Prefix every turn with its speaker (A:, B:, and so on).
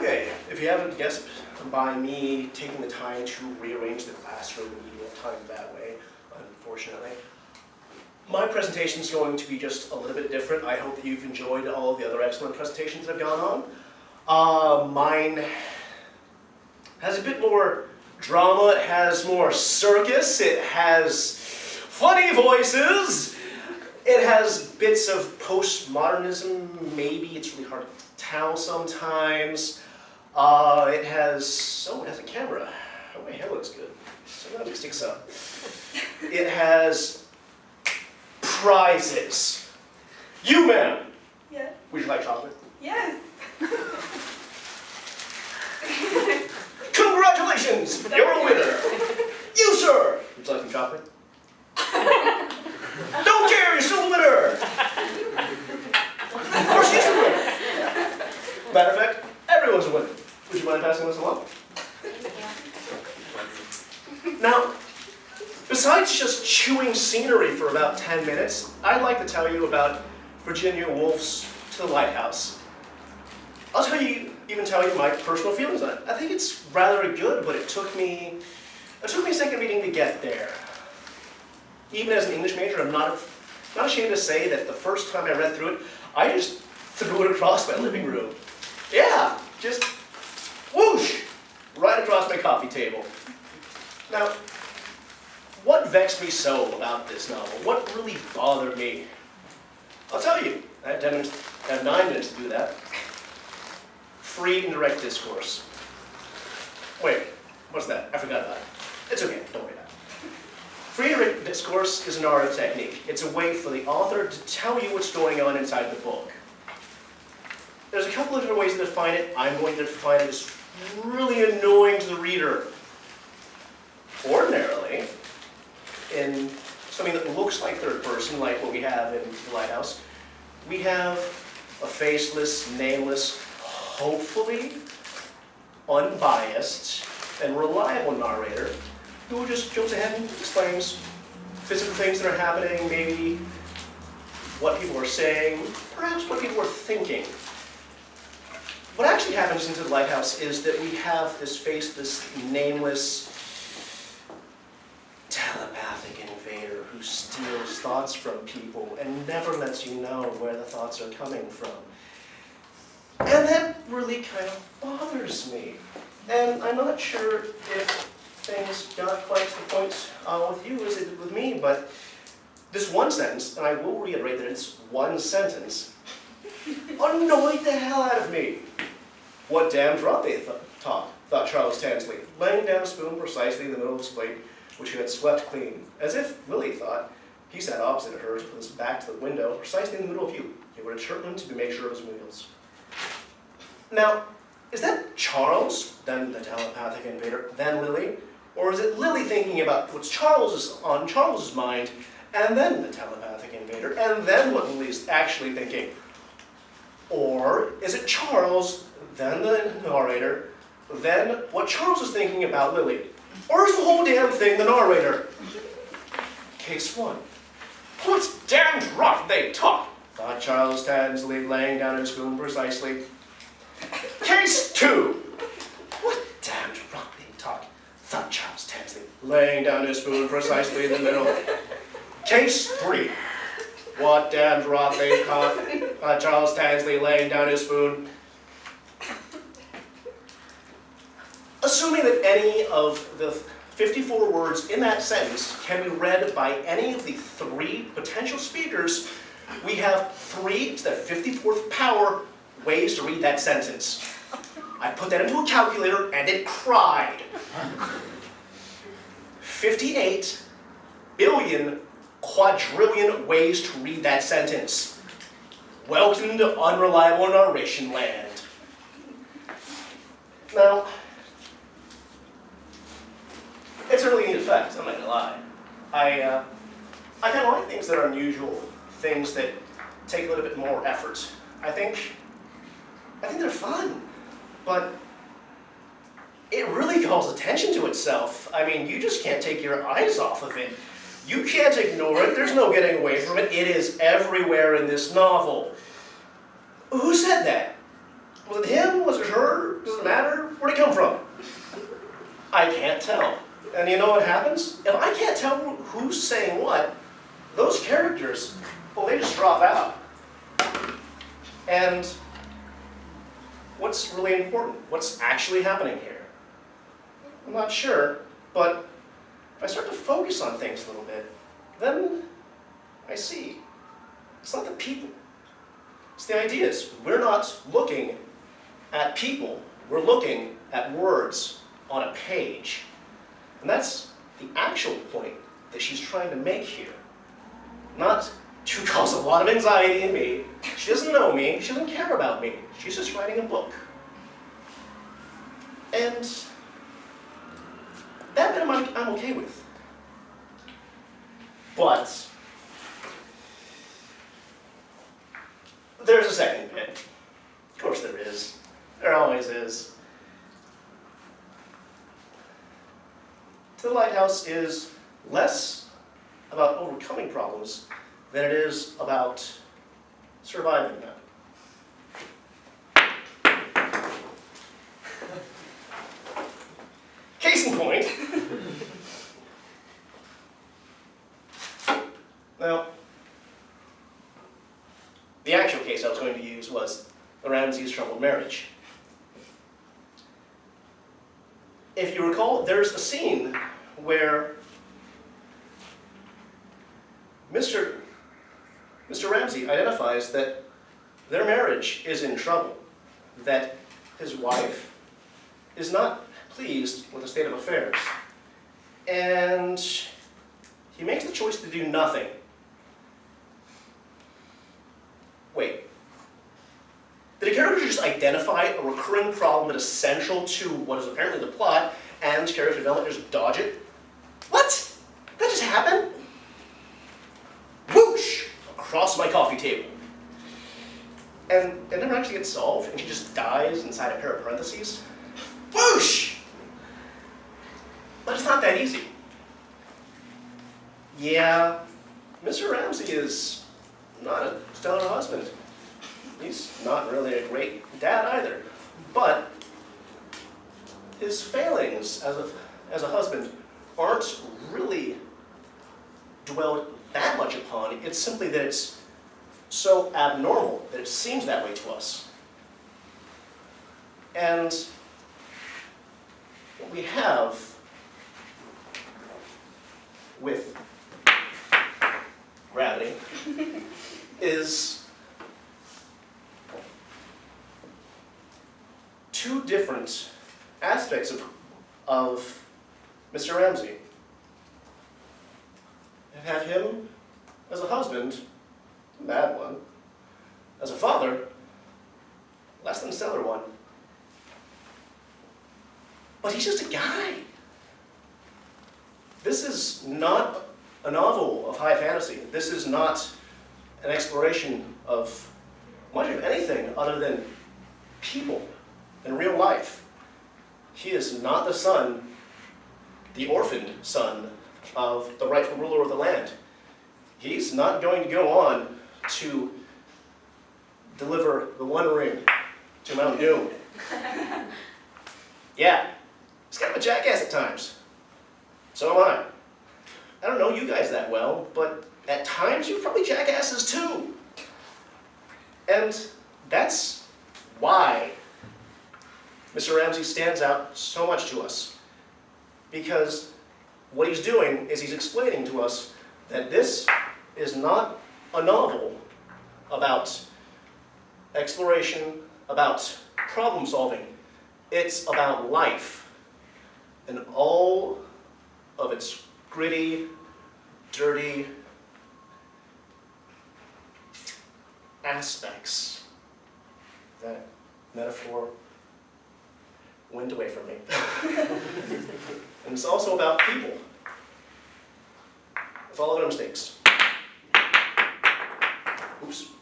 A: Okay, if you haven't guessed by me taking the time to rearrange the classroom, you have time that way, unfortunately. My presentation is going to be just a little bit different. I hope that you've enjoyed all of the other excellent presentations that have gone on. Mine has a bit more drama, it has more circus, it has funny voices, it has bits of postmodernism, maybe it's really hard to tell sometimes. It has a camera. Oh, my hair looks good. Sometimes it sticks up. It has prizes. You, ma'am.
B: Yes.
A: Would you like chocolate?
B: Yes.
A: Congratulations! You're a winner! You, sir! Would you like some chocolate? Don't care, you're still a winner! Of course he's a winner! Matter of fact, everyone's a winner. Would you mind passing this along? Now, besides just chewing scenery for about 10 minutes, I'd like to tell you about Virginia Woolf's To the Lighthouse. I'll even tell you my personal feelings on it. I think it's rather good, but it took me a second reading to get there. Even as an English major, I'm not ashamed to say that the first time I read through it, I just threw it across my living room. Yeah, just whoosh, right across my coffee table. Now, what vexed me so about this novel? What really bothered me? I'll tell you. I have 9 minutes to do that. Free and direct discourse. Wait, what's that? I forgot about it. It's okay, don't worry about it. Free and direct discourse is an art of technique. It's a way for the author to tell you what's going on inside the book. There's a couple of different ways to define it. I'm going to define it as really annoying to the reader. Ordinarily, in something that looks like third person, like what we have in The Lighthouse, we have a faceless, nameless, hopefully unbiased and reliable narrator who just jumps ahead and explains physical things that are happening, maybe what people are saying, perhaps what people are thinking. What actually happens in The Lighthouse is that we have this faceless, nameless, telepathic invader who steals thoughts from people and never lets you know where the thoughts are coming from. And that really kind of bothers me. And I'm not sure if things got quite to the point with you as they did with me, but this one sentence, and I will reiterate that it's one sentence, annoyed the hell out of me. What damned rot they thought Charles Tansley, laying down a spoon precisely in the middle of his plate, which he had swept clean, as if Lily thought he sat opposite her with his back to the window, precisely in the middle of view. He would determined to make sure of his meals. Now, is that Charles, then the telepathic invader, then Lily? Or is it Lily thinking about what's on Charles's mind, and then the telepathic invader, and then what Lily's actually thinking? Or is it Charles, then the narrator, then what Charles is thinking about Lily? Or is the whole damn thing the narrator? Case 1. What damned rot they talk, thought Charles Tansley, laying down his spoon precisely. Case 2. What damned rot they talk, thought Charles Tansley, laying down his spoon precisely in the middle. Case 3. What damned rot they talk, thought Charles Tansley, laying down his spoon. Assuming that any of the 54 words in that sentence can be read by any of the 3 potential speakers, we have 3 to the 54th power ways to read that sentence. I put that into a calculator and it cried. 58 billion quadrillion ways to read that sentence. Welcome to unreliable narration land. Now, it's a really neat effect, I'm not gonna lie. I kind of like things that are unusual, things that take a little bit more effort. I think they're fun, but it really calls attention to itself. I mean, you just can't take your eyes off of it. You can't ignore it, there's no getting away from it. It is everywhere in this novel. Who said that? Was it him? Was it her? And you know what happens? If I can't tell who's saying what, those characters, well, they just drop out. And what's really important? What's actually happening here? I'm not sure, but if I start to focus on things a little bit, then I see. It's not the people. It's the ideas. We're not looking at people. We're looking at words on a page. And that's the actual point that she's trying to make here. Not to cause a lot of anxiety in me. She doesn't know me. She doesn't care about me. She's just writing a book. And that bit I'm okay with. But there's a second bit. Of course there is. There always is. The Lighthouse is less about overcoming problems than it is about surviving them. Case in point. Now, the actual case I was going to use was the Ramsay's troubled marriage. If you recall, there's a scene where Mr. Ramsay identifies that their marriage is in trouble, that his wife is not pleased with the state of affairs, and he makes the choice to do nothing. Wait, did a character just identify a recurring problem that is central to what is apparently the plot, and character development just dodge it? What? That just happened? Whoosh! Across my coffee table. And it never actually gets solved, and she just dies inside a pair of parentheses. Whoosh! But it's not that easy. Yeah, Mr. Ramsay is not a stellar husband. He's not really a great dad either. But his failings as a husband aren't really dwelled that much upon. It's simply that it's so abnormal that it seems that way to us. And what we have with gravity is two different aspects of Mr. Ramsay. You have him as a husband, a bad one. As a father, less than stellar one. But he's just a guy. This is not a novel of high fantasy. This is not an exploration of much of anything other than people in real life. He is not the son, the orphaned son of the rightful ruler of the land. He's not going to go on to deliver the One Ring to Mount Doom. Yeah, he's kind of a jackass at times. So am I. I don't know you guys that well, but at times you're probably jackasses too. And that's why Mr. Ramsay stands out so much to us. Because what he's doing is he's explaining to us that this is not a novel about exploration, about problem solving. It's about life and all of its gritty, dirty aspects. That metaphor went away from me. And it's also about people, with all of their mistakes. Oops.